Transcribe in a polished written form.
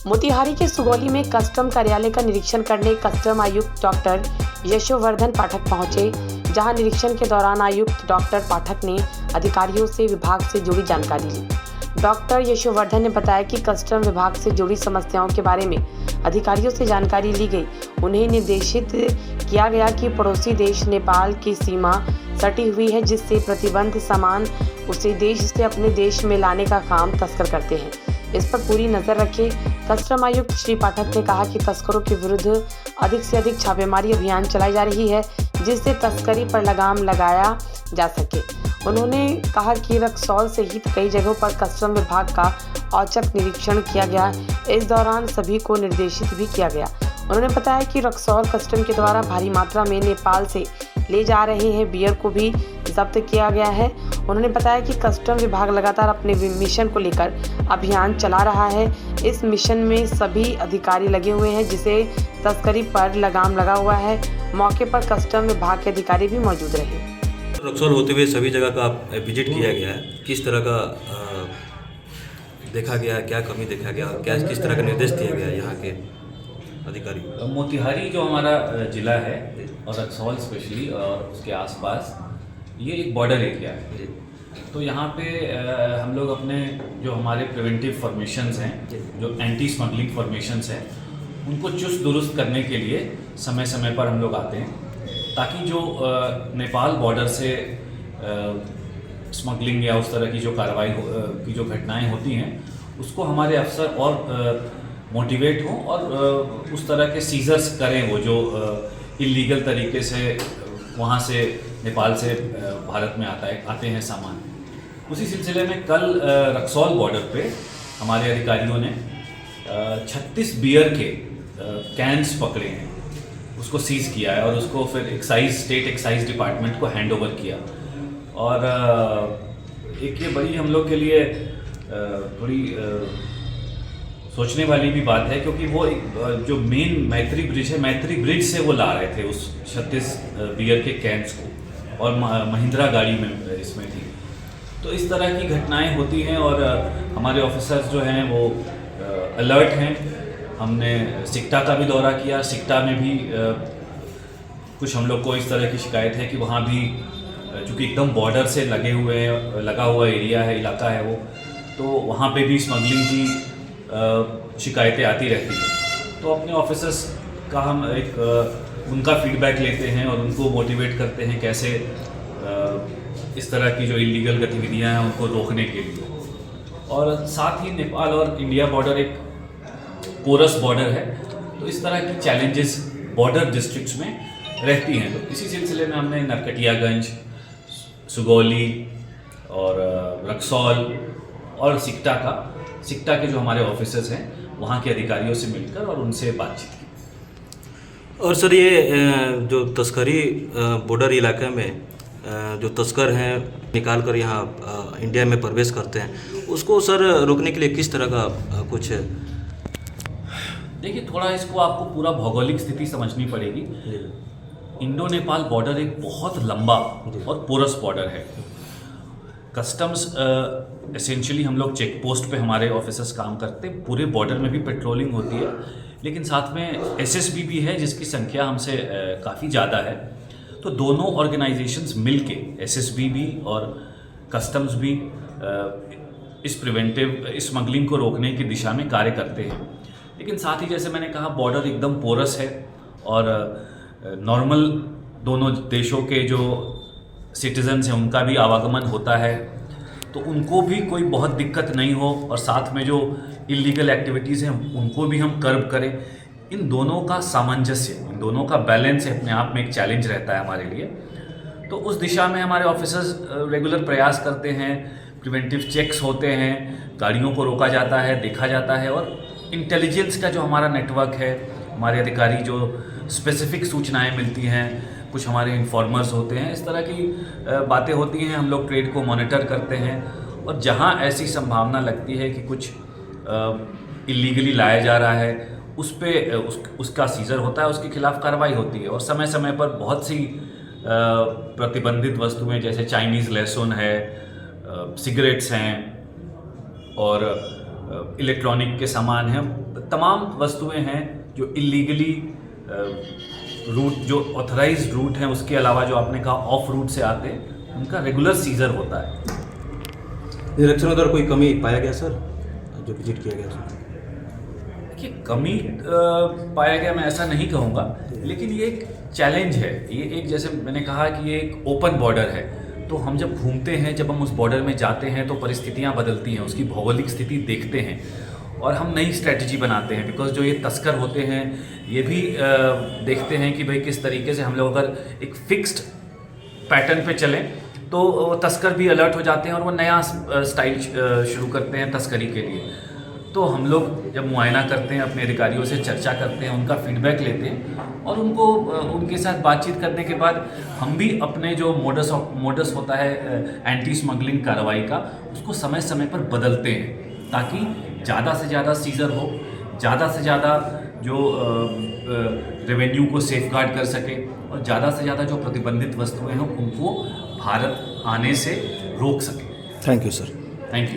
मोतिहारी के सुगौली में कस्टम कार्यालय का निरीक्षण करने कस्टम आयुक्त डॉक्टर यशोवर्धन पाठक पहुंचे, जहां निरीक्षण के दौरान आयुक्त डॉक्टर पाठक ने अधिकारियों से विभाग से जुड़ी जानकारी ली। डॉक्टर यशोवर्धन ने बताया कि कस्टम विभाग से जुड़ी समस्याओं के बारे में अधिकारियों से जानकारी ली गई। उन्हें निर्देशित किया गया कि पड़ोसी देश नेपाल की सीमा सटी हुई है, जिससे प्रतिबंध सामान उसे देश से अपने देश में लाने का काम तस्कर करते हैं। इस पर पूरी नजर रखे। कस्टम आयुक्त श्री पाठक ने कहा कि तस्करों के विरुद्ध अधिक से अधिक छापेमारी अभियान चलाई जा रही है, जिससे तस्करी पर लगाम लगाया जा सके। उन्होंने कहा कि रक्सौल सहित कई जगहों पर कस्टम विभाग का औचक निरीक्षण किया गया। इस दौरान सभी को निर्देशित भी किया गया। उन्होंने बताया कि रक्सौल कस्टम के द्वारा भारी मात्रा में नेपाल से ले जा रहे हैं बियर को भी जब्त किया गया है। उन्होंने बताया कि कस्टम विभाग लगातार अपने मिशन को लेकर अभियान चला रहा है। इस मिशन में सभी अधिकारी लगे हुए हैं, जिसे तस्करी पर लगाम लगा हुआ है। मौके पर कस्टम विभाग के अधिकारी भी मौजूद रहे। रक्सौल होते हुए सभी जगह का विजिट किया गया है, किस तरह का देखा गया है, क्या कमी देखा गया, क्या किस तरह का निर्देश दिया गया है यहाँ के अधिकारी। मोतिहारी जो हमारा ज़िला है और रक्सौल स्पेशली और उसके आसपास ये एक बॉर्डर एरिया है, तो यहाँ पे हम लोग अपने जो हमारे प्रिवेंटिव फॉर्मेशंस हैं, जो एंटी स्मगलिंग फॉर्मेशंस हैं, उनको चुस्त दुरुस्त करने के लिए समय समय पर हम लोग आते हैं, ताकि जो नेपाल बॉर्डर से स्मगलिंग या उस तरह की जो कार्रवाई की जो घटनाएं होती हैं, उसको हमारे अफसर और मोटिवेट हों और उस तरह के सीजर्स करें वो जो इलीगल तरीके से वहाँ से नेपाल से भारत में आते हैं सामान। उसी सिलसिले में कल रक्सौल बॉर्डर पे हमारे अधिकारियों ने 36 बियर के कैंस पकड़े हैं, उसको सीज किया है और उसको फिर स्टेट एक्साइज डिपार्टमेंट को हैंड ओवर किया। और एक ये बड़ी हम लोग के लिए थोड़ी सोचने वाली भी बात है, क्योंकि वो एक जो मेन मैत्री ब्रिज है, मैत्री ब्रिज से वो ला रहे थे उस 36 बियर के कैंस को, और महिंद्रा गाड़ी में इसमें थी। तो इस तरह की घटनाएं होती हैं और हमारे ऑफिसर्स जो हैं वो अलर्ट हैं। हमने सिकटा का भी दौरा किया। सिकटा में भी कुछ हम लोग को इस तरह की शिकायत है कि वहाँ भी चूँकि एकदम बॉर्डर से लगा हुआ एरिया है, इलाका है वो, तो वहाँ पे भी स्मगलिंग की शिकायतें आती रहती हैं। तो अपने ऑफिसर्स का हम उनका फीडबैक लेते हैं और उनको मोटिवेट करते हैं कैसे इस तरह की जो इलीगल गतिविधियां हैं उनको रोकने के लिए। और साथ ही नेपाल और इंडिया बॉर्डर एक पोरस बॉर्डर है, तो इस तरह की चैलेंजेस बॉर्डर डिस्ट्रिक्ट्स में रहती हैं। तो इसी सिलसिले में हमने नरकटियागंज, सुगौली और रक्सौल और सिकटा के जो हमारे ऑफिसर्स हैं वहाँ के अधिकारियों से मिलकर और उनसे बातचीत की। और सर, ये जो तस्करी बॉर्डर इलाके में जो तस्कर हैं निकाल कर यहाँ इंडिया में प्रवेश करते हैं, उसको सर रोकने के लिए किस तरह का कुछ है? देखिए, थोड़ा इसको आपको पूरा भौगोलिक स्थिति समझनी पड़ेगी। इंडो नेपाल बॉर्डर एक बहुत लंबा और पोरस बॉर्डर है। कस्टम्स एसेंशियली हम लोग चेक पोस्ट पे हमारे ऑफिसर्स काम करते हैं, पूरे बॉर्डर में भी पेट्रोलिंग होती है, लेकिन साथ में एसएसबी भी है जिसकी संख्या हमसे काफ़ी ज़्यादा है। तो दोनों ऑर्गेनाइजेशंस मिलके, एसएसबी भी और कस्टम्स भी इस प्रिवेंटिव स्मगलिंग को रोकने की दिशा में कार्य करते हैं। लेकिन साथ ही जैसे मैंने कहा, बॉर्डर एकदम पोरस है और नॉर्मल दोनों देशों के जो सिटीजन्स हैं उनका भी आवागमन होता है, तो उनको भी कोई बहुत दिक्कत नहीं हो और साथ में जो इलीगल एक्टिविटीज़ हैं उनको भी हम कर्ब करें। इन दोनों का सामंजस्य, इन दोनों का बैलेंस अपने आप में एक चैलेंज रहता है हमारे लिए। तो उस दिशा में हमारे ऑफिसर्स रेगुलर प्रयास करते हैं, प्रिवेंटिव चेक्स होते हैं, गाड़ियों को रोका जाता है, देखा जाता है, और इंटेलिजेंस का जो हमारा नेटवर्क है, हमारे अधिकारी जो स्पेसिफिक सूचनाएं मिलती हैं, कुछ हमारे इन्फॉर्मर्स होते हैं, इस तरह की बातें होती हैं। हम लोग ट्रेड को मॉनिटर करते हैं और जहां ऐसी संभावना लगती है कि कुछ इलीगली लाया जा रहा है, उस पे उसका सीजर होता है, उसके खिलाफ कार्रवाई होती है। और समय समय पर बहुत सी प्रतिबंधित वस्तुएं जैसे चाइनीज़ लहसुन है, सिगरेट्स हैं और इलेक्ट्रॉनिक के सामान हैं, तमाम वस्तुएं हैं जो इलीगली रूट, जो ऑथराइज्ड रूट हैं उसके अलावा जो आपने कहा ऑफ रूट से आते हैं, उनका रेगुलर सीजर होता है। निरीक्षण के दौरान कोई कमी पाया गया सर, जो विजिट किया गया सर? देखिए, कमी पाया गया मैं ऐसा नहीं कहूँगा, लेकिन ये एक चैलेंज है। ये एक, जैसे मैंने कहा कि ये एक ओपन बॉर्डर है, तो हम जब घूमते हैं, जब हम उस बॉर्डर में जाते हैं तो परिस्थितियाँ बदलती हैं, उसकी भौगोलिक स्थिति देखते हैं और हम नई स्ट्रैटेजी बनाते हैं। बिकॉज जो ये तस्कर होते हैं ये भी देखते हैं कि भाई किस तरीके से हम लोग अगर एक फिक्स्ड पैटर्न पे चलें तो तस्कर भी अलर्ट हो जाते हैं और वो नया स्टाइल शुरू करते हैं तस्करी के लिए। तो हम लोग जब मुआयना करते हैं, अपने अधिकारियों से चर्चा करते हैं, उनका फीडबैक लेते हैं और उनको उनके साथ बातचीत करने के बाद हम भी अपने जो मोडस होता है एंटी स्मगलिंग कार्रवाई का, उसको समय समय पर बदलते हैं ताकि ज़्यादा से ज़्यादा सीजर हो, ज़्यादा से ज़्यादा जो रेवेन्यू को सेफगार्ड कर सके और ज़्यादा से ज़्यादा जो प्रतिबंधित वस्तुएं हैं उनको भारत आने से रोक सके। Thank you sir.